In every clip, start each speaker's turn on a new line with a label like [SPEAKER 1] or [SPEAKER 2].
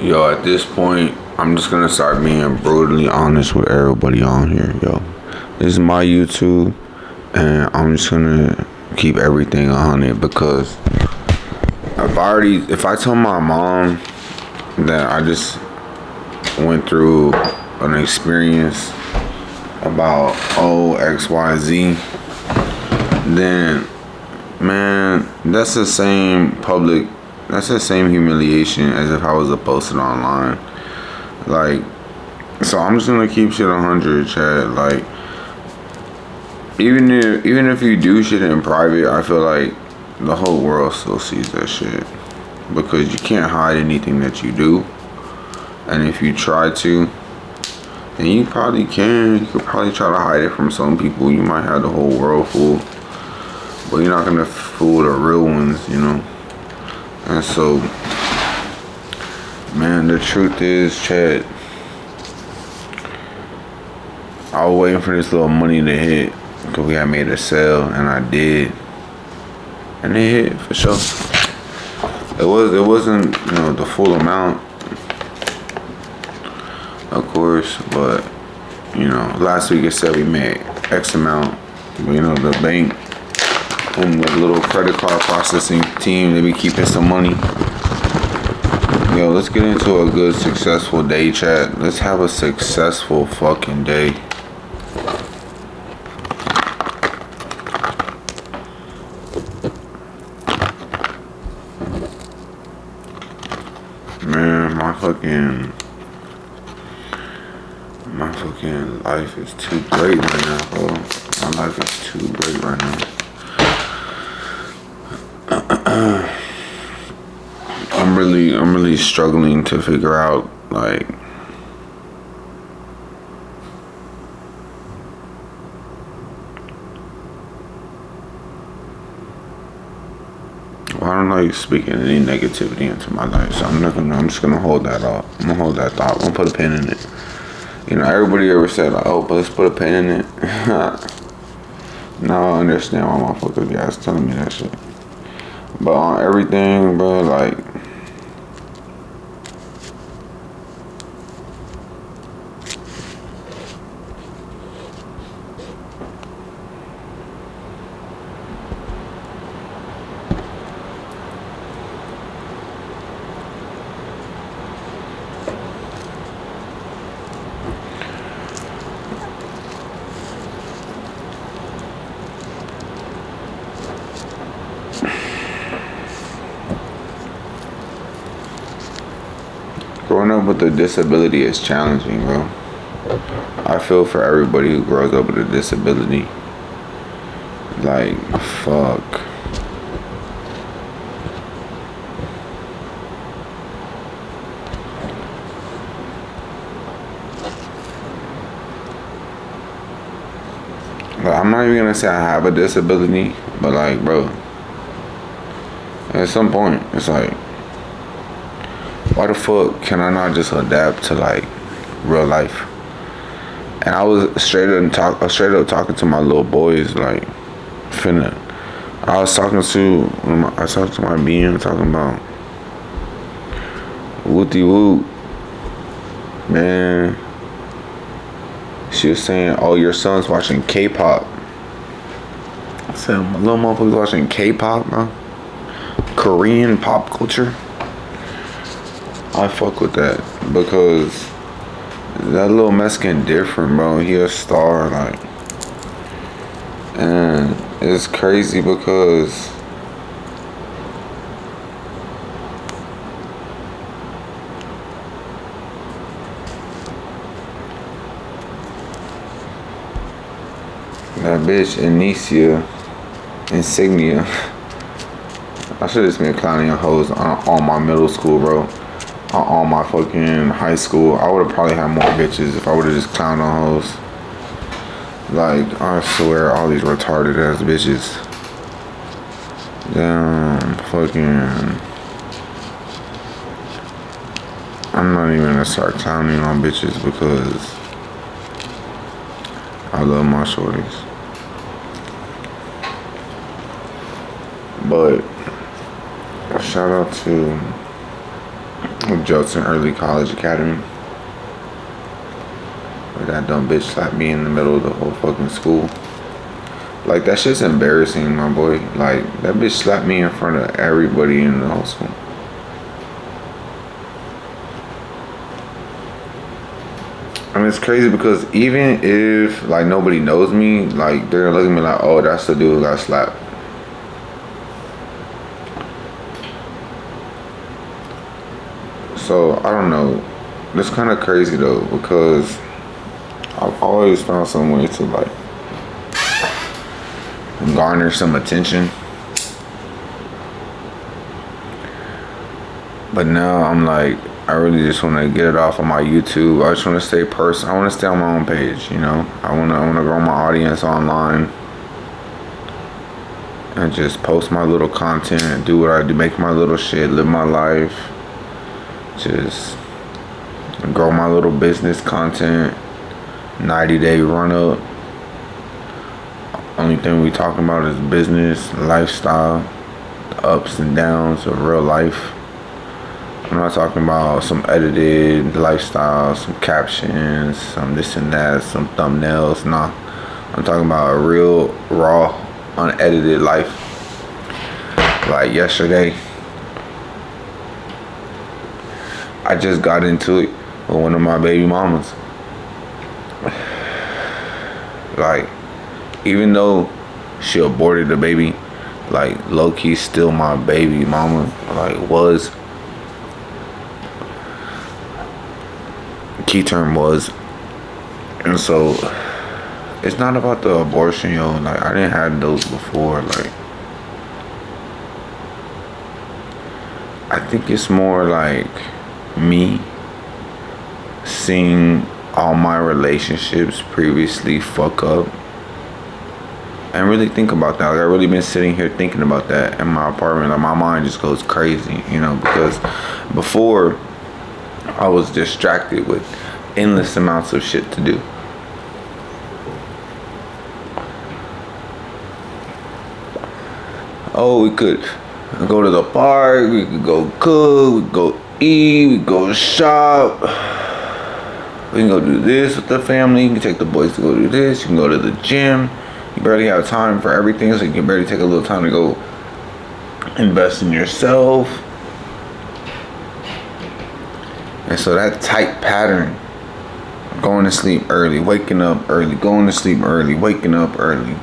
[SPEAKER 1] Yo, at this point, I'm just gonna start being brutally honest with everybody on here, yo. This is my YouTube, and I'm just gonna keep everything 100 because if I tell my mom that I just went through an experience about XYZ, then man, that's the same humiliation as if I was to post it online. Like, so I'm just gonna keep shit 100, Chad. Like, even if you do shit in private, I feel like the whole world still sees that shit because you can't hide anything that you do. And if you try to, then you probably can. You could probably try to hide it from some people. You might have the whole world fooled, but you're not gonna fool the real ones, you know. And so, man, the truth is, Chad, I was waiting for this little money to hit because we had made a sale, and I did, and it hit for sure. It wasn't the full amount, of course, but last week it said we made X amount. But, the bank and the little credit card processing team, they be keeping some money. Yo, let's get into a good, successful day, chat. Let's have a successful fucking day. Man, my fucking life is too great right now, bro. My life is too great right now. I'm really struggling to figure out, like, well, I don't like speaking any negativity into my life, so I'm just gonna hold that off. I'm gonna hold that thought. I'm gonna put a pin in it. Everybody ever said, like, oh, but let's put a pin in it. Now I understand why motherfuckers guys telling me that shit. But on everything, bro, like, growing up with a disability is challenging, bro. I feel for everybody who grows up with a disability. Like, fuck. Like, I'm not even gonna say I have a disability, but like, bro, at some point, it's like, why the fuck can I not just adapt to like real life? And I was straight up talking to my little boys, like, finna. I talked to my BM talking about wooty woo, man. She was saying, "Oh, your son's watching K-pop." I said, "My little motherfucker's watching K-pop, bro. Korean pop culture." I fuck with that because that little Mexican different, bro. He a star, like, and it's crazy because that bitch Insignia. I should have just been clowning hoes on my middle school, bro. On my fucking high school. I would have probably had more bitches if I would have just clowned on hoes. Like, I swear, all these retarded ass bitches. Damn, fucking. I'm not even gonna start clowning on bitches because I love my shorties. But shout out to with Judson Early College Academy. Where that dumb bitch slapped me in the middle of the whole fucking school. Like, that shit's embarrassing, my boy. Like, that bitch slapped me in front of everybody in the whole school. I mean, it's crazy because even if, like, nobody knows me, like, they're looking at me like, oh, that's the dude who got slapped. So, I don't know. It's kind of crazy, though, because I've always found some way to, like, garner some attention. But now I'm like, I really just want to get it off on my YouTube. I just want to stay I want to stay on my own page, you know. I want to grow my audience online and just post my little content and do what I do, make my little shit, live my life, just grow my little business content, 90-day run up. Only thing we talking about is business, lifestyle, the ups and downs of real life. I'm not talking about some edited lifestyle, some captions, some this and that, some thumbnails. Nah, I'm talking about a real, raw, unedited life. Like yesterday, I just got into it with one of my baby mamas. Like, even though she aborted the baby, like, low-key still my baby mama, like, was. Key term was. And so, it's not about the abortion, yo. Like, I didn't have those before. Like, I think it's more like me seeing all my relationships previously fuck up and really think about that. Like, I really been sitting here thinking about that in my apartment. Like, my mind just goes crazy, you know, because before I was distracted with endless amounts of shit to do. Oh, we could go to the park, we could go cook, we could go eat, we could go shop. We can go do this with the family. You can take the boys to go do this. You can go to the gym. You barely have time for everything, so you can barely take a little time to go invest in yourself. And so that tight pattern, going to sleep early, waking up early, going to sleep early, waking up early,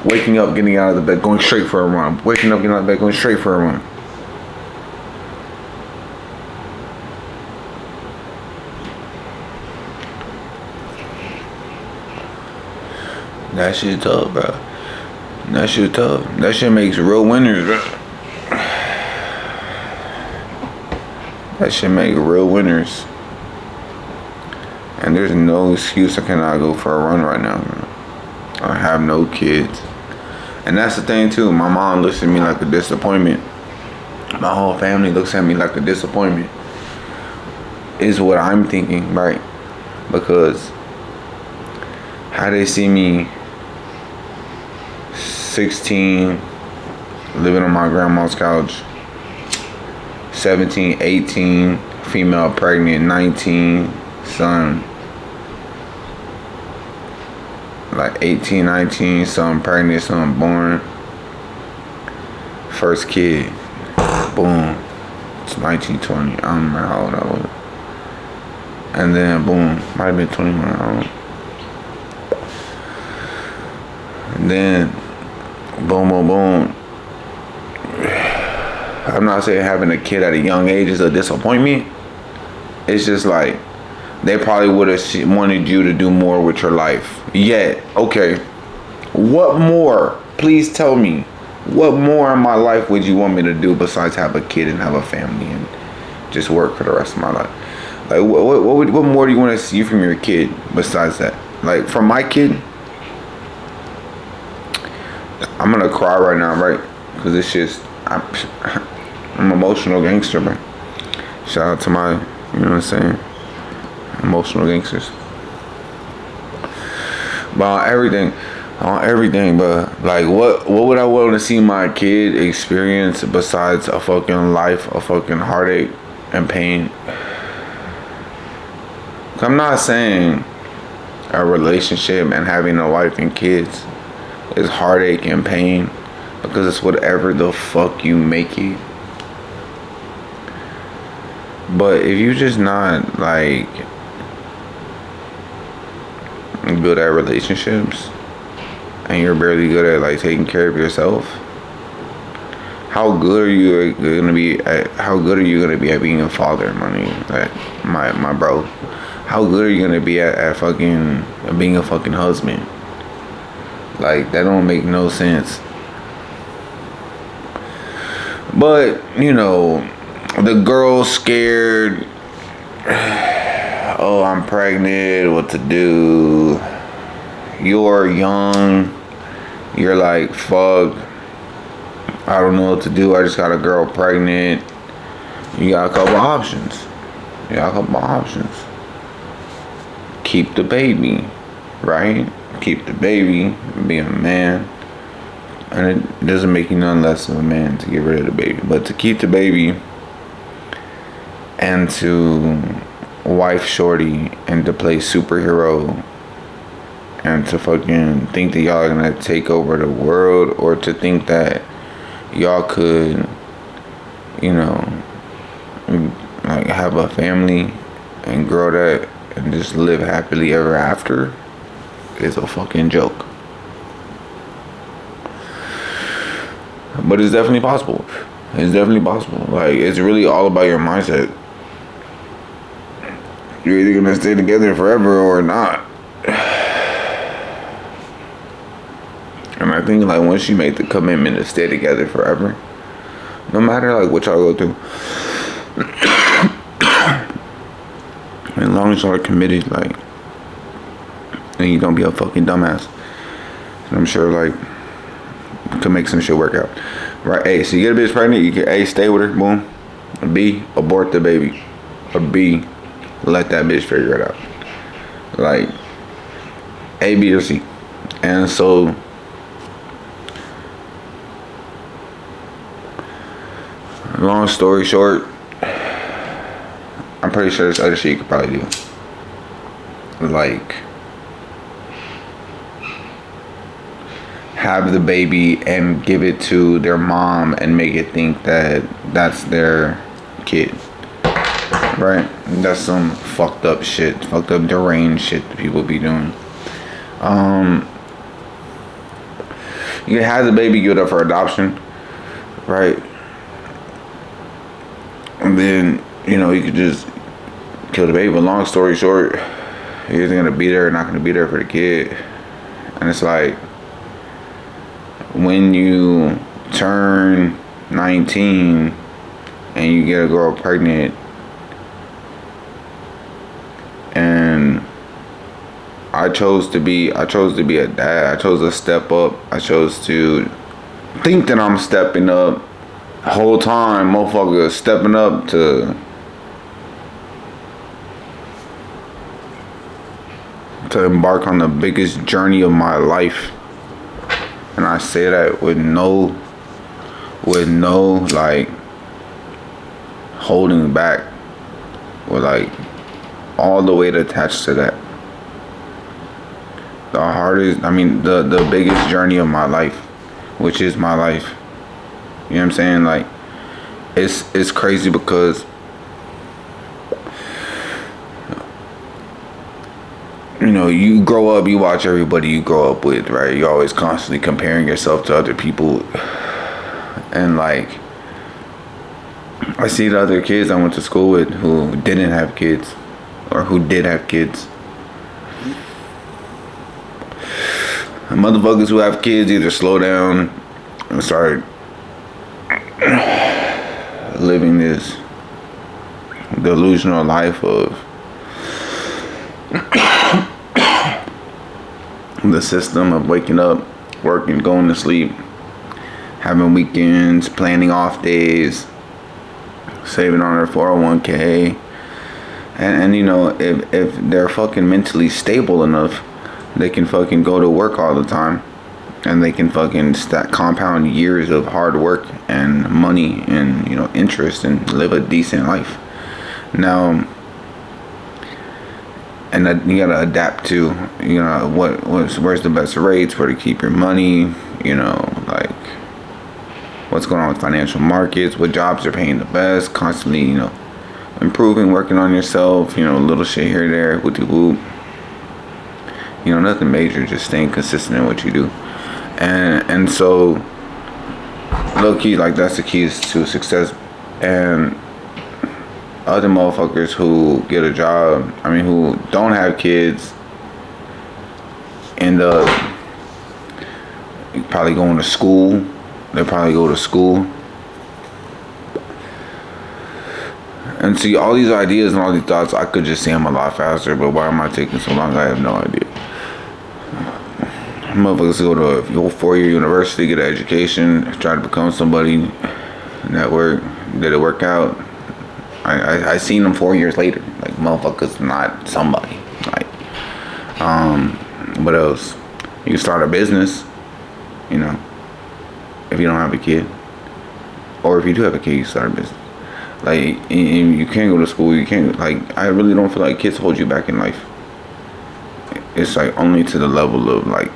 [SPEAKER 1] waking up, getting out of the bed, going straight for a run, waking up, getting out of bed, going straight for a run. That shit tough, bro. That shit tough. That shit makes real winners, bro. That shit make real winners. And there's no excuse I cannot go for a run right now, bro. I have no kids. And that's the thing too. My mom looks at me like a disappointment. My whole family looks at me like a disappointment. Is what I'm thinking, right? Because how they see me 16, living on my grandma's couch, 17, 18, female pregnant, 19, son, like 18, 19, son pregnant, son born, first kid, boom, it's 19, 20, I don't remember how old I was, and then boom, might have been 21, I don't know, and then boom, boom, boom. I'm not saying having a kid at a young age is a disappointment. It's just like they probably would have wanted you to do more with your life. Yet, okay, what more? Please tell me, what more in my life would you want me to do besides have a kid and have a family and just work for the rest of my life? Like, what more do you want to see from your kid besides that? Like, from my kid, I'm gonna cry right now, right? Because it's just, I'm emotional gangster, man. Shout out to my, you know what I'm saying, emotional gangsters. But on everything, but like, what would I want to see my kid experience besides a fucking life, a fucking heartache, and pain. I'm not saying a relationship and having a wife and kids is heartache and pain, because it's whatever the fuck you make it. But if you just not like good at relationships and you're barely good at like taking care of yourself, how good are you gonna be at being a father, my bro? How good are you gonna be at fucking being a fucking husband? Like, that don't make no sense. But, you know, the girl's scared. Oh, I'm pregnant, what to do? You're young. You're like, fuck, I don't know what to do. I just got a girl pregnant. You got a couple options. Keep the baby, right? Keep the baby, be a man. And it doesn't make you none less of a man to get rid of the baby. But to keep the baby and to wife shorty and to play superhero and to fucking think that y'all are gonna take over the world, or to think that y'all could, you know, like have a family and grow that and just live happily ever after, is a fucking joke. But it's definitely possible. Like, it's really all about your mindset. You're either gonna stay together forever or not. And I think, like, once you make the commitment to stay together forever, no matter like what y'all go through, as long as y'all are committed, like, and you don't be a fucking dumbass, and I'm sure, like, could make some shit work out. Right? A, so you get a bitch pregnant, you can A, stay with her, boom. B, abort the baby. Or B, let that bitch figure it out. Like, A, B, or C. And so, long story short, I'm pretty sure there's other shit you could probably do. Like, have the baby and give it to their mom and make it think that that's their kid. Right? That's some fucked up shit. Fucked up deranged shit that people be doing. You can have the baby, give it up for adoption. Right? And then, you know, you could just kill the baby. But long story short, you're either gonna be there or not gonna be there for the kid. And it's like, when you turn 19 and you get a girl pregnant, and I chose to be a dad. I chose to step up. I chose to think that I'm stepping up. The whole time, motherfucker, stepping up to embark on the biggest journey of my life. And I say that with no like holding back, with like all the weight attached to that. The biggest journey of my life, which is my life. You know what I'm saying? Like, it's crazy because, you know, you grow up, you watch everybody you grow up with, right? You're always constantly comparing yourself to other people. And like, I see the other kids I went to school with who didn't have kids, or who did have kids. And motherfuckers who have kids either slow down and start living this delusional life of the system of waking up, working, going to sleep, having weekends, planning off days, saving on their 401k. And you know, if they're fucking mentally stable enough, they can fucking go to work all the time, and they can fucking compound years of hard work and money and, you know, interest, and live a decent life. Now, and you gotta adapt to, where's the best rates, where to keep your money, like what's going on with financial markets, what jobs are paying the best, constantly, improving, working on yourself, little shit here, there, whoop whoop. Nothing major, just staying consistent in what you do. And so, low key, like, that's the keys to success. And other motherfuckers who get a job, who don't have kids, end up probably going to school. They probably go to school. And see, all these ideas and all these thoughts, I could just say them a lot faster, but why am I taking so long? I have no idea. Motherfuckers go 4-year university, get an education, try to become somebody, network, did it work out? I seen them 4 years later. Like, motherfuckers not somebody. Like, what else? You can start a business, if you don't have a kid. Or if you do have a kid, you start a business. Like, and you can't go to school, you can't, like, I really don't feel like kids hold you back in life. It's like only to the level of, like,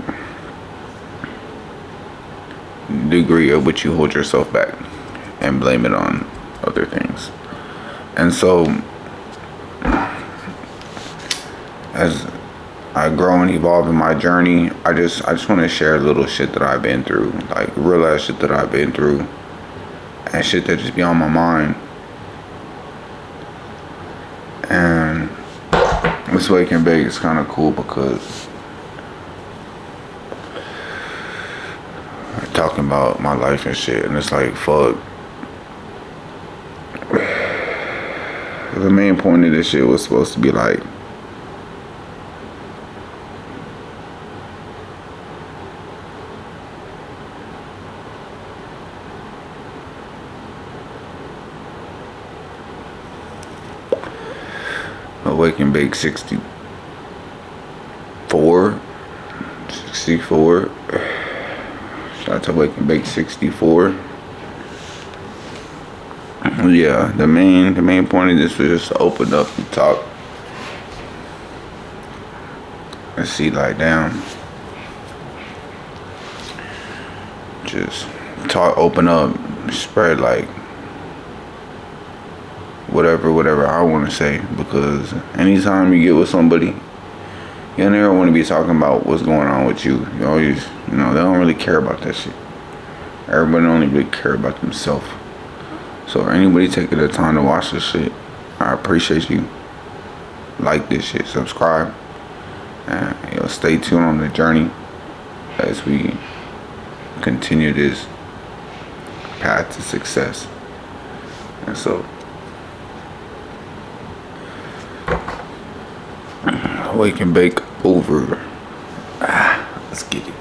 [SPEAKER 1] degree of which you hold yourself back and blame it on other things. And so, as I grow and evolve in my journey, I just want to share little shit that I've been through, like real ass shit that I've been through, and shit that just be on my mind. And this Wake and Bake is kind of cool because I'm talking about my life and shit, and it's like, fuck. The main point of this shit was supposed to be like, Wake and Bake 64. Shout out to Wake and Bake 64. Yeah, the main point of this was just to open up and talk. And see, like, damn. Just talk, open up, spread, like, whatever I want to say. Because anytime you get with somebody, you never want to be talking about what's going on with you. You always, they don't really care about that shit. Everybody only really care about themselves. So anybody taking the time to watch this shit, I appreciate you. Like this shit, subscribe, and stay tuned on the journey as we continue this path to success. And so, Wake and Bake over. Let's get it.